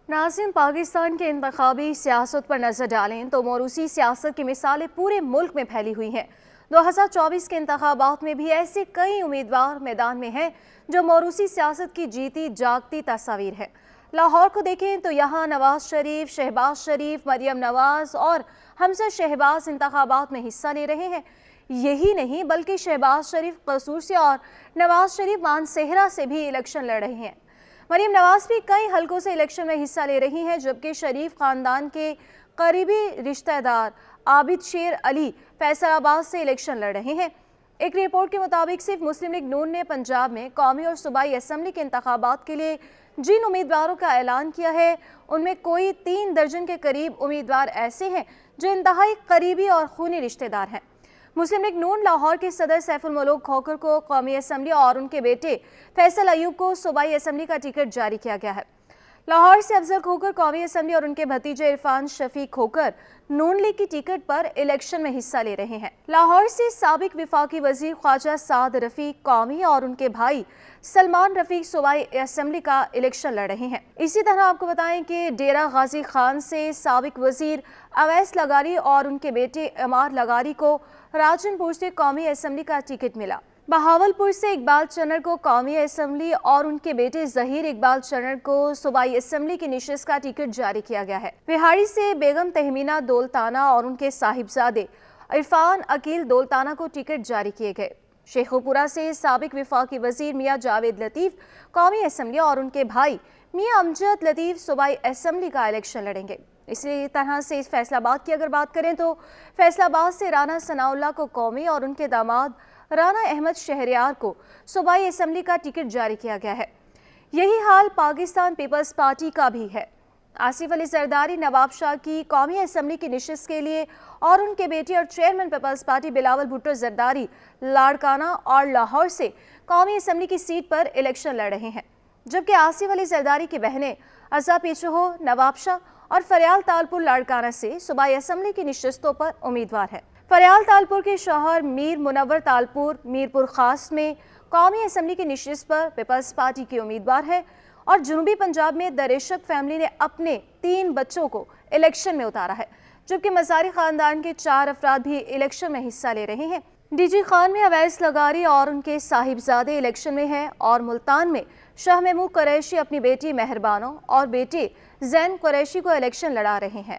नाज़रीन, पाकिस्तान के इंतखाबी सियासत पर नज़र डालें तो मौरूसी सियासत की मिसालें पूरे मुल्क में फैली हुई हैं। 2024 के इंतखाबात में भी ऐसे कई उम्मीदवार मैदान में हैं जो मौरूसी सियासत की जीती जागती तस्वीर है। लाहौर को देखें तो यहाँ नवाज शरीफ, शहबाज शरीफ, मरियम नवाज और हमजा शहबाज इंतखाबात में हिस्सा ले रहे हैं। यही नहीं बल्कि शहबाज शरीफ कसूर से और नवाज शरीफ मानसेहरा से भी इलेक्शन लड़ रहे हैं। मरियम नवाज भी कई हलकों से इलेक्शन में हिस्सा ले रही हैं, जबकि शरीफ खानदान के करीबी रिश्तेदार आबिद शेर अली फैसलाबाद से इलेक्शन लड़ रहे हैं। एक रिपोर्ट के मुताबिक सिर्फ मुस्लिम लीग नून ने पंजाब में कौमी और सूबाई असम्बली के इंतखाबात के लिए जिन उम्मीदवारों का ऐलान किया है, उनमें कोई 3 दर्जन के करीब उम्मीदवार ऐसे हैं जो इंतहाई करीबी और खूनी रिश्तेदार हैं। मुस्लिम लीग नून लाहौर के सदर सैफुल मलूक खोखर को कौमी असम्बली और उनके बेटे फैसल अयूब को सूबाई असम्बली का टिकट जारी किया गया है। लाहौर से अफजल खोखर कौमी असम्बली और उनके भतीजे इरफान शफीक खोखर नून लीग की टिकट पर इलेक्शन में हिस्सा ले रहे हैं। लाहौर से साबिक विफाकी वजीर ख्वाजा साद रफीक कौमी और उनके भाई सलमान रफीक सूबाई असम्बली का इलेक्शन लड़ रहे हैं। इसी तरह आपको बताएं कि डेरा गाजी खान से साबिक वजीर अवैस लगारी और उनके बेटे अमार लगारी को राजनपुर से कौमी असम्बली का टिकट मिला। बहावलपुर से इकबाल चन्नर को कौमी असम्बली और उनके बेटे जहीर इकबाल चन्नर को सूबाई असम्बली की निशिस्त का टिकट जारी किया गया है। बिहारी से बेगम तहमीना दौलताना और उनके साहिबजादे इरफान अकील दौलताना को टिकट जारी किए गए। शेखोपुरा से साबिक विफाकी वजीर मियाँ जावेद लतीफ़ कौमी असम्बली और उनके भाई मियाँ अमजद लतीफ़ सूबाई असम्बली का इलेक्शन लड़ेंगे। इसी तरह से फैसलाबाद की अगर बात करें तो फैसलाबाद से राना सनाउल्लाह को कौमी और उनके दामाद राना अहमद शहरियार को सूबाई असम्बली का टिकट जारी किया गया है। यही हाल पाकिस्तान पीपल्स पार्टी का भी है। आसिफ अली जरदारी नवाब शाह की कौमी असम्बली की निशिस्त के लिए और उनके बेटे और चेयरमैन पीपल्स पार्टी बिलावल भुट्टो जरदारी लाड़काना और लाहौर से कौमी असम्बली की सीट पर इलेक्शन लड़ रहे हैं, जबकि आसिफ अली जरदारी की बहनें अज़ा पीछहो, नवाब शाह और फरियाल तालपुर लाड़काना से सूबाई असम्बली की निशिस्तों पर उम्मीदवार हैं। फरियाल तालपुर के शौहर मीर मुनव्वर तालपुर मीरपुर खास में कौमी असम्बली की निशिस्त पर पीपल्स पार्टी के उम्मीदवार है और जनूबी पंजाब में दरेशक फैमिली ने अपने 3 बच्चों को इलेक्शन में उतारा है, जबकि मज़ारी खानदान के 4 अफराद भी इलेक्शन में हिस्सा ले रहे हैं। डीजी खान में अवैस लगारी और उनके साहिबजादे इलेक्शन में हैं और मुल्तान में शाह महमूद कुरैशी अपनी बेटी मेहरबानो और बेटे जैन कुरैशी को इलेक्शन लड़ा रहे हैं।